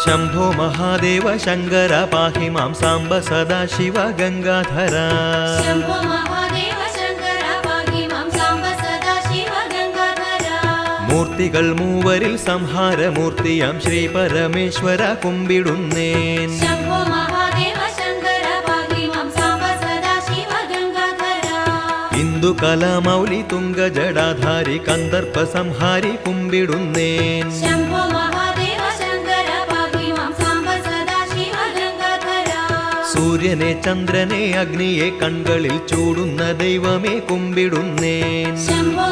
शंभो महादेव शंकर पाहि मां सांब सदाशिव गंगाधर शंभो महादेव शंकर पाहि मां सांब सदाशिव गंगाधर मूर्तिകൾ മൂവരിൽ സംഹാരമൂർത്തിയാം ശ്രീ പരമേശ്വര കുമ്പിടുന്നേൻ शंभो महादेव शंकर पाहि मां सांब सदाशिव गंगाधर ഇന്ദു കലാമൗലി തുംഗ ജടാധാരി കന്ദർപ്പ സംഹാരി കുമ്പിടുന്നേൻ शंभो महादेव शंकर पाहि मां सांब सदाशिव गंगाधर സൂര്യനെ ചന്ദ്രനെ അഗ്നിയെ കൺകളിൽ ചൂടുന്ന ദൈവമേ കുമ്പിടുന്നേൻ शंभो